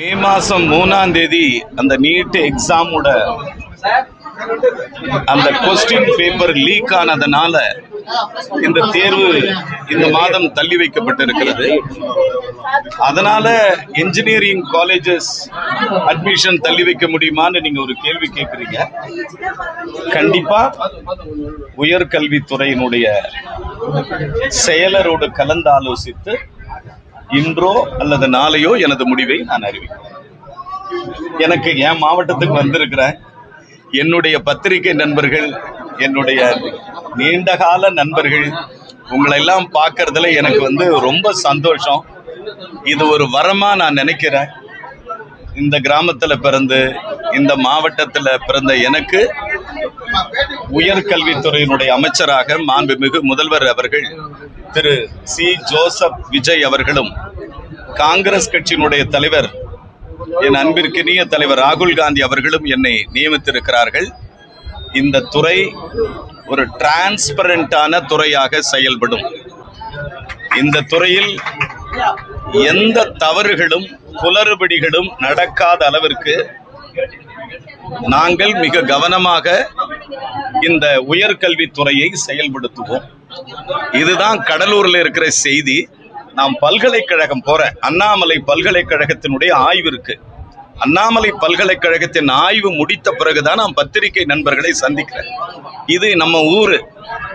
மே மாசம் 3ஆம் தேதி அந்த நீட் எக்ஸாமோட அந்த கொஸ்டின் பேப்பர் லீக் ஆனதுனால இந்த தேர்வு இந்த மாதம் தள்ளி வைக்கப்பட்டிருக்கிறது. அதனால இன்ஜினியரிங் காலேஜஸ் அட்மிஷன் தள்ளி வைக்க முடியுமான்னு நீங்க ஒரு கேள்வி கேட்குறீங்க. கண்டிப்பா உயர்கல்வித்துறையினுடைய செயலரோடு கலந்து ஆலோசித்து இன்றோ அல்லது நாளையோ எனது முடிவை நான் அறிவிக்கிறேன். எனக்கு என் மாவட்டத்துக்கு வந்திருக்கிற என்னுடைய பத்திரிகை நண்பர்கள், என்னுடைய நீண்டகால நண்பர்கள், உங்களெல்லாம் பார்க்கறதுல எனக்கு ரொம்ப சந்தோஷம். இது ஒரு வரமா நான் நினைக்கிறேன். இந்த கிராமத்துல பிறந்து இந்த மாவட்டத்துல பிறந்த எனக்கு உயர்கல்வித்துறையினுடைய அமைச்சராக மாண்புமிகு முதல்வர் அவர்கள் திரு சி. ஜோசப் விஜய் அவர்களும், காங்கிரஸ் கட்சியினுடைய தலைவர் என் அன்பிற்கினிய தலைவர் ராகுல் காந்தி அவர்களும் என்னை நியமித்திருக்கிறார்கள். இந்த துறை ஒரு டிரான்ஸ்பரண்டான துறையாக செயல்படும். இந்த துறையில் எந்த தவறுகளும் குளறுபடிகளும் நடக்காத அளவிற்கு நாங்கள் மிக கவனமாக இந்த உயர்கல்வித்துறையை செயல்படுத்துவோம். இதுதான் கடலூர்ல இருக்கிற செய்தி. நான் பல்கலைக்கழகம் போறேன். அண்ணாமலை பல்கலைக்கழகத்தினுடைய ஆய்வு இருக்கு. அண்ணாமலை பல்கலைக்கழகத்தின் ஆய்வு முடித்த பிறகுதான் நான் பத்திரிகை நண்பர்களை சந்திக்கிறேன். இது நம்ம ஊரு,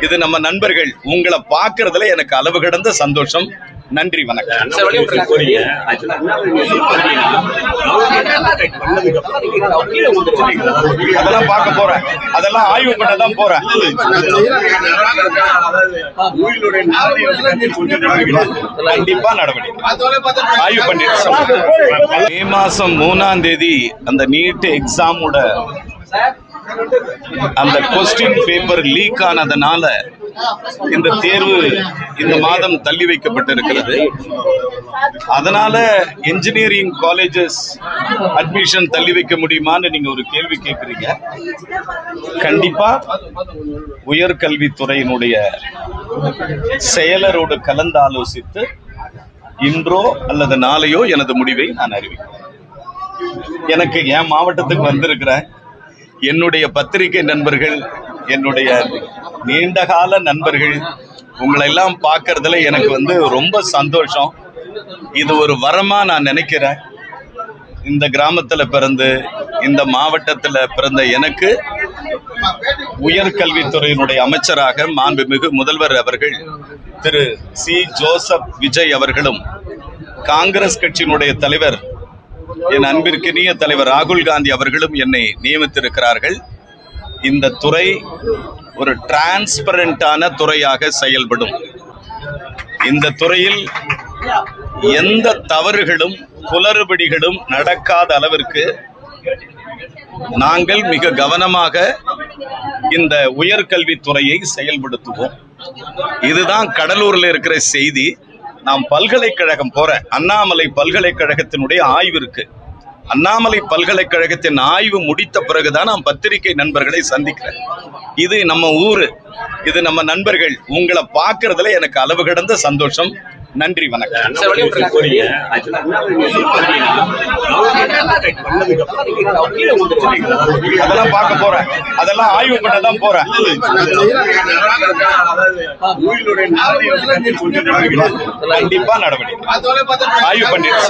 இது நம்ம நண்பர்கள். உங்களை பார்க்கறதுல எனக்கு அளவு கடந்த சந்தோஷம். நன்றி, வணக்கம். அதெல்லாம் பார்க்க போறேன், அதெல்லாம் ஆய்வு பண்ண தான் போறேன். கண்டிப்பா நடவடிக்கை ஆய்வு பண்ணிட்டு. மே மாசம் 3ஆம் தேதி அந்த நீட் எக்ஸாமோட அந்த கொஸ்டின் பேப்பர் லீக் ஆனதுனால இந்த தேர்வு இந்த மாதம் தள்ளி வைக்கப்பட்டிருக்கிறது. அதனால இன்ஜினியரிங் காலேஜஸ் அட்மிஷன் தள்ளி வைக்க முடியுமான்னு நீங்க ஒரு கேள்வி கேட்குறீங்க. கண்டிப்பா உயர்கல்வித்துறையினுடைய செயலரோடு கலந்து ஆலோசித்து இன்றோ அல்லது நாளையோ எனது முடிவை நான் அறிவிக்கிறேன். எனக்கு என் மாவட்டத்துக்கு வந்திருக்கிற என்னுடைய பத்திரிகை நண்பர்கள், என்னுடைய நீண்டகால நண்பர்கள், உங்களெல்லாம் பார்க்கறதுல எனக்கு ரொம்ப சந்தோஷம். இது ஒரு வரமா நான் நினைக்கிறேன். இந்த கிராமத்துல பிறந்து இந்த மாவட்டத்துல பிறந்த எனக்கு உயர்கல்வித்துறையினுடைய அமைச்சராக மாண்புமிகு முதல்வர் அவர்கள் திரு சி. ஜோசப் விஜய் அவர்களும், காங்கிரஸ் கட்சியினுடைய தலைவர் என் அன்பிற்கினிய தலைவர் ராகுல் காந்தி அவர்களும் என்னை நியமித்திருக்கிறார்கள். இந்த துறை ஒரு டிரான்ஸ்பரண்டான துறையாக செயல்படும். இந்த துறையில் எந்த தவறுகளும் குளறுபடிகளும் நடக்காத அளவிற்கு நாங்கள் மிக கவனமாக இந்த உயர்கல்வித்துறையை செயல்படுத்துவோம். இதுதான் கடலூர்ல இருக்கிற செய்தி. நான் பல்கலைக்கழகம் போறேன். அண்ணாமலை பல்கலைக்கழகத்தினுடைய ஆய்வு இருக்கு. அண்ணாமலை பல்கலைக்கழகத்தின் ஆய்வு முடித்த பிறகுதான் நான் பத்திரிகை நண்பர்களை சந்திக்கிறேன். இது நம்ம ஊரு, இது நம்ம நண்பர்கள். உங்களை பார்க்கறதுல எனக்கு அளவு கடந்த சந்தோஷம். நன்றி, வணக்கம். அதெல்லாம் பார்க்க போறேன், அதெல்லாம் ஆய்வு பண்ண தான் போறேன். கண்டிப்பா நடவடிக்கை ஆய்வு பண்ணிட்டு